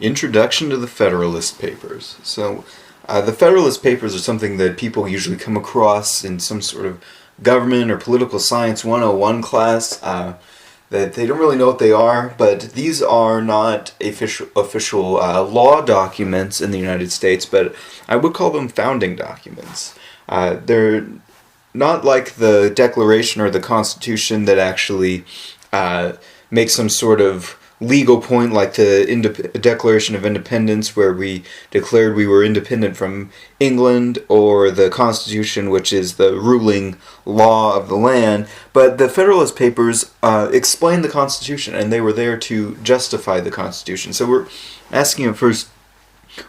Introduction to the Federalist Papers. The Federalist Papers are something that people usually come across in some sort of government or political science 101 class that they don't really know what they are, but these are not official law documents in the United States, but I would call them founding documents. They're not like the Declaration or the Constitution that actually make some sort of legal point like the Declaration of Independence, where we declared we were independent from England, or the Constitution, which is the ruling law of the land. But the Federalist Papers explain the Constitution, and they were there to justify the Constitution. So we're asking at first,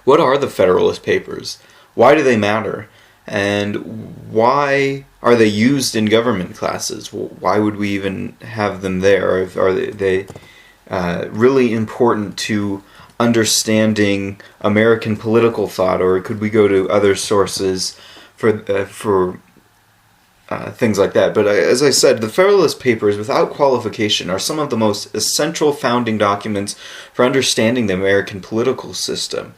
what are the Federalist Papers? Why do they matter? And why are they used in government classes? Why would we even have them there? Are they really important to understanding American political thought, or could we go to other sources for things like that? But as I said, the Federalist Papers, without qualification, are some of the most essential founding documents for understanding the American political system.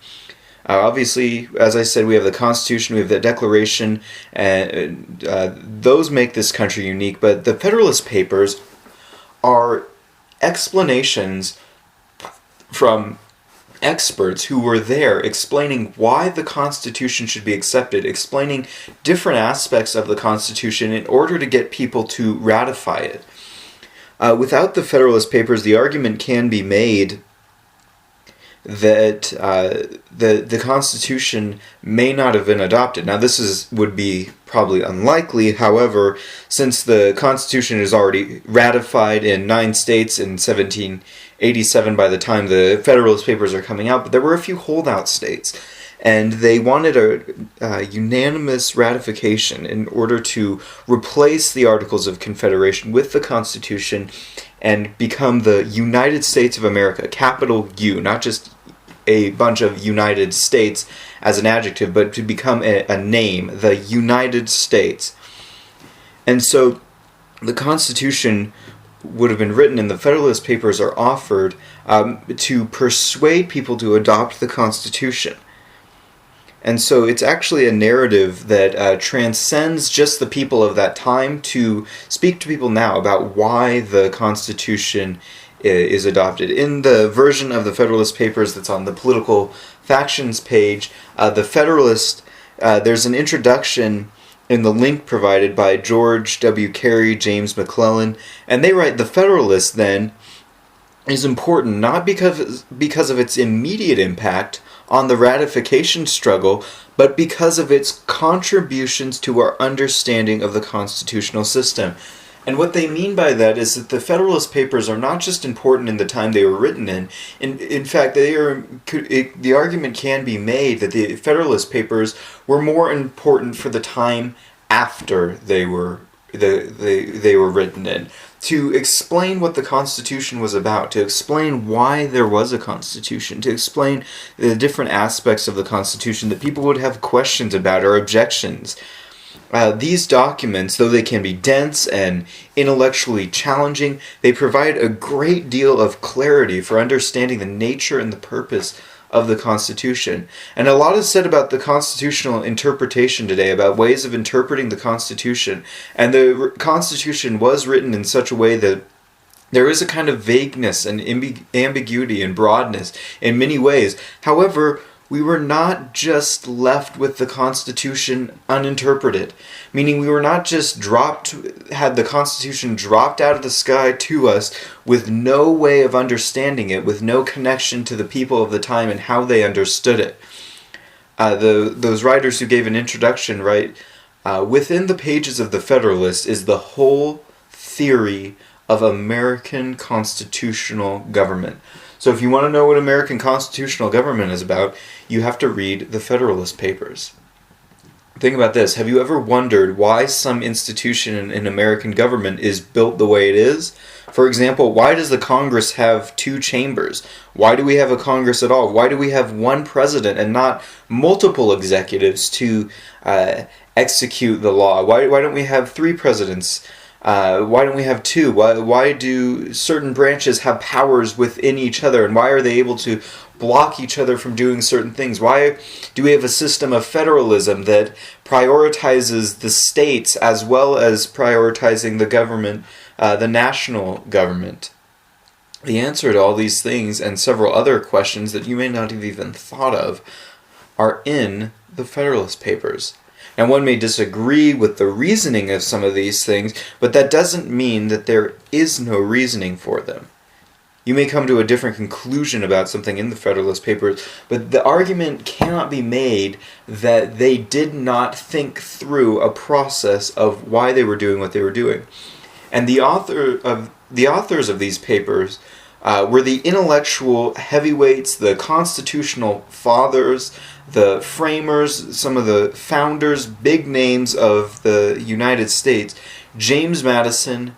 Obviously, as I said, we have the Constitution, we have the Declaration, and those make this country unique. But the Federalist Papers are explanations from experts who were there explaining why the Constitution should be accepted, explaining different aspects of the Constitution in order to get people to ratify it. Without the Federalist Papers, the argument can be made that the Constitution may not have been adopted. Now, this would be probably unlikely. However, since the Constitution is already ratified in 9 states in 1787 by the time the Federalist Papers are coming out, but there were a few holdout states, and they wanted a unanimous ratification in order to replace the Articles of Confederation with the Constitution and become the United States of America, capital U, not just a bunch of United States as an adjective, but to become a name, the United States. And so the Constitution would have been written, and the Federalist Papers are offered to persuade people to adopt the Constitution. And so it's actually a narrative that transcends just the people of that time to speak to people now about why the Constitution is adopted. In the version of the Federalist Papers that's on the political factions page, the Federalist, there's an introduction in the link provided by George W. Carey, James McClellan, and they write, "The Federalist, then, is important not because of its immediate impact on the ratification struggle, but because of its contributions to our understanding of the constitutional system." And what they mean by that is that the Federalist Papers are not just important in the time they were written in. In fact, the argument can be made that the Federalist Papers were more important for the time after they were written in, to explain what the Constitution was about, to explain why there was a Constitution, to explain the different aspects of the Constitution that people would have questions about or objections. These documents, though they can be dense and intellectually challenging, they provide a great deal of clarity for understanding the nature and the purpose of the Constitution. And a lot is said about the constitutional interpretation today, about ways of interpreting the Constitution. And the Constitution was written in such a way that there is a kind of vagueness and ambiguity and broadness in many ways. However, we were not just left with the Constitution uninterpreted, meaning we were not just had the Constitution dropped out of the sky to us with no way of understanding it, with no connection to the people of the time and how they understood it. Those writers who gave an introduction write, within the pages of the Federalist is the whole theory of American constitutional government. So if you want to know what American constitutional government is about, you have to read the Federalist Papers. Think about this. Have you ever wondered why some institution in American government is built the way it is? For example, why does the Congress have 2 chambers? Why do we have a Congress at all? Why do we have one president and not multiple executives to execute the law? Why don't we have 3 presidents Why don't we have two? Why do certain branches have powers within each other, and why are they able to block each other from doing certain things? Why do we have a system of federalism that prioritizes the states as well as prioritizing the government, the national government? The answer to all these things and several other questions that you may not have even thought of are in the Federalist Papers. Now, one may disagree with the reasoning of some of these things, but that doesn't mean that there is no reasoning for them. You may come to a different conclusion about something in the Federalist Papers, but the argument cannot be made that they did not think through a process of why they were doing what they were doing. And the authors of these papers were the intellectual heavyweights, the constitutional fathers, the framers, some of the founders, big names of the United States: James Madison,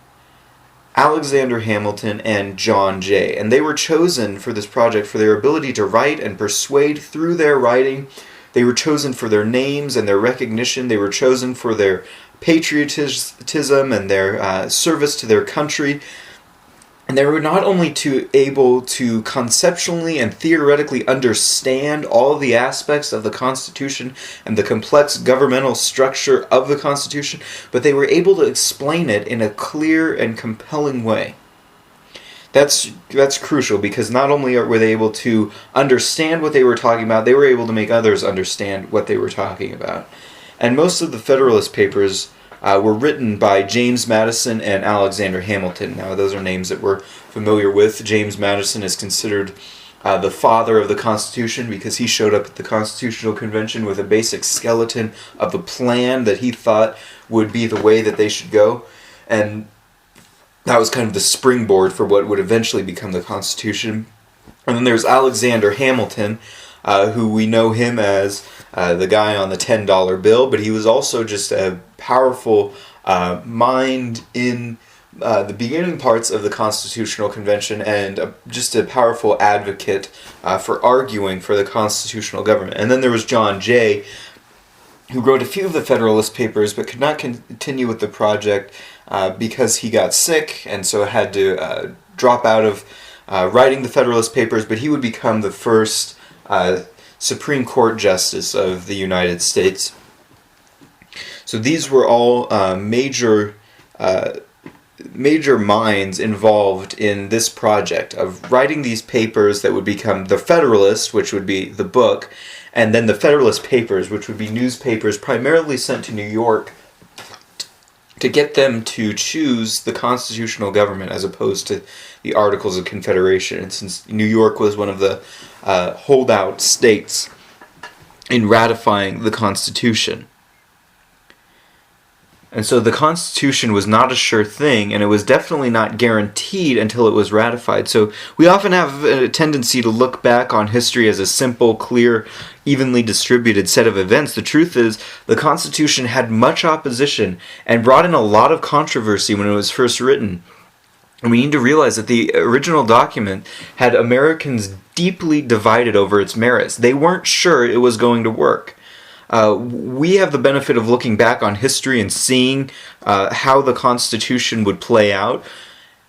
Alexander Hamilton, and John Jay. And they were chosen for this project for their ability to write and persuade through their writing. They were chosen for their names and their recognition. They were chosen for their patriotism and their service to their country. And they were not only able to conceptually and theoretically understand all of the aspects of the Constitution and the complex governmental structure of the Constitution, but they were able to explain it in a clear and compelling way. That's crucial, because not only were they able to understand what they were talking about, they were able to make others understand what they were talking about. And most of the Federalist Papers were written by James Madison and Alexander Hamilton. Now, those are names that we're familiar with. James Madison is considered the father of the Constitution because he showed up at the Constitutional Convention with a basic skeleton of the plan that he thought would be the way that they should go. And that was kind of the springboard for what would eventually become the Constitution. And then there's Alexander Hamilton, who we know him as the guy on the $10 bill, but he was also just a powerful mind in the beginning parts of the Constitutional Convention, and just a powerful advocate for arguing for the constitutional government. And then there was John Jay, who wrote a few of the Federalist Papers but could not continue with the project because he got sick, and so had to drop out of writing the Federalist Papers, but he would become the first Supreme Court Justice of the United States. So these were all major minds involved in this project of writing these papers that would become the Federalist, which would be the book, and then the Federalist Papers, which would be newspapers primarily sent to New York to get them to choose the constitutional government as opposed to the Articles of Confederation. And since New York was one of the holdout states in ratifying the Constitution. And so the Constitution was not a sure thing, and it was definitely not guaranteed until it was ratified. So we often have a tendency to look back on history as a simple, clear, evenly distributed set of events. The truth is, the Constitution had much opposition and brought in a lot of controversy when it was first written. And we need to realize that the original document had Americans deeply divided over its merits. They weren't sure it was going to work. We have the benefit of looking back on history and seeing how the Constitution would play out,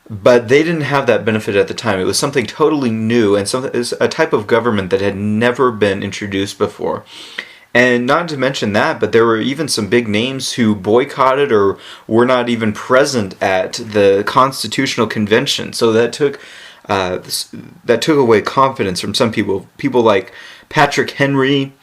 but they didn't have that benefit at the time. It was something totally new, and a type of government that had never been introduced before. And not to mention that, but there were even some big names who boycotted or were not even present at the Constitutional Convention. So that took away confidence from some people. People like Patrick Henry,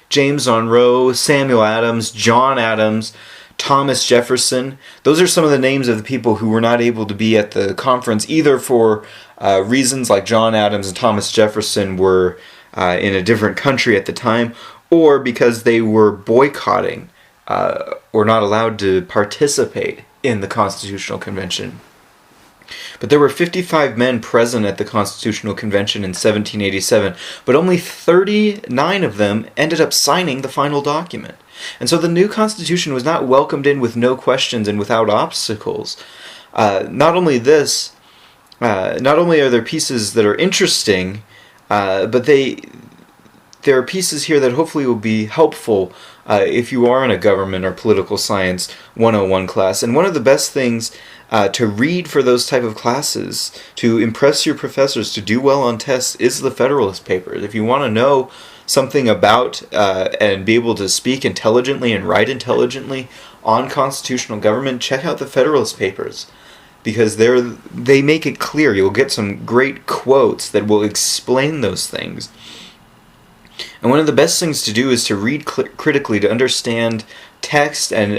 James Monroe, Samuel Adams, John Adams, Thomas Jefferson. Those are some of the names of the people who were not able to be at the conference, either for reasons like John Adams and Thomas Jefferson were in a different country at the time, or because they were boycotting or not allowed to participate in the Constitutional Convention. But there were 55 men present at the Constitutional Convention in 1787, but only 39 of them ended up signing the final document. And so the new Constitution was not welcomed in with no questions and without obstacles. Not only are there pieces that are interesting, but there are pieces here that hopefully will be helpful if you are in a government or political science 101 class. And one of the best things to read for those type of classes, to impress your professors, to do well on tests, is the Federalist Papers. If you want to know something about and be able to speak intelligently and write intelligently on constitutional government, check out the Federalist Papers, because they make it clear. You'll get some great quotes that will explain those things. And one of the best things to do is to read critically to understand text, and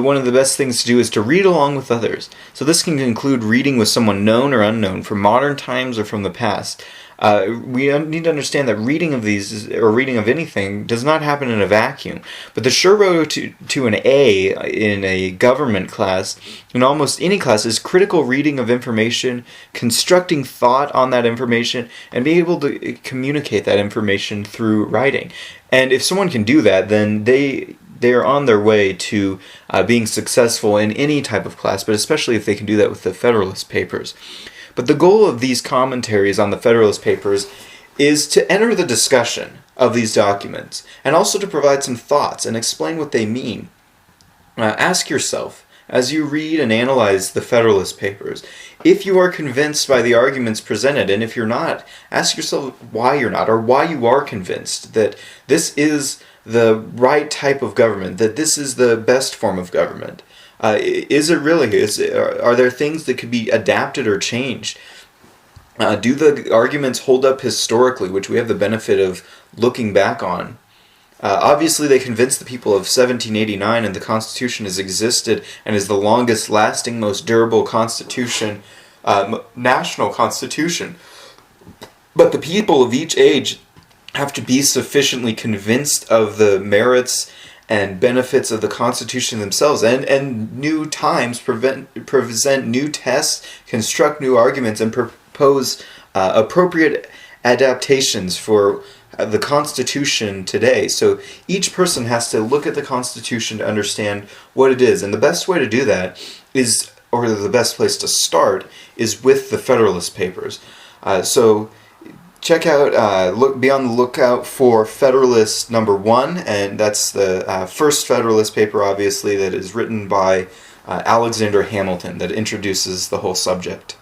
one of the best things to do is to read along with others. So this can include reading with someone known or unknown from modern times or from the past. We need to understand that reading of these, or reading of anything, does not happen in a vacuum. But the sure road to an A in a government class, in almost any class, is critical reading of information, constructing thought on that information, and being able to communicate that information through writing. And if someone can do that, then they are on their way to being successful in any type of class, but especially if they can do that with the Federalist Papers. But the goal of these commentaries on the Federalist Papers is to enter the discussion of these documents, and also to provide some thoughts and explain what they mean. Ask yourself, as you read and analyze the Federalist Papers, if you are convinced by the arguments presented, and if you're not, ask yourself why you're not, or why you are convinced that this is the right type of government, that this is the best form of government. Is it really? Are there things that could be adapted or changed? Do the arguments hold up historically, which we have the benefit of looking back on? Obviously, they convinced the people of 1789, and the Constitution has existed and is the longest lasting, most durable constitution, national constitution. But the people of each age have to be sufficiently convinced of the merits and benefits of the Constitution themselves, and new times present new tests, construct new arguments, and propose appropriate adaptations for the Constitution today. So each person has to look at the Constitution to understand what it is, and the best way to do that is, or the best place to start, is with the Federalist Papers. So check out, be on the lookout for Federalist number 1, and that's the first Federalist paper, obviously, that is written by Alexander Hamilton, that introduces the whole subject.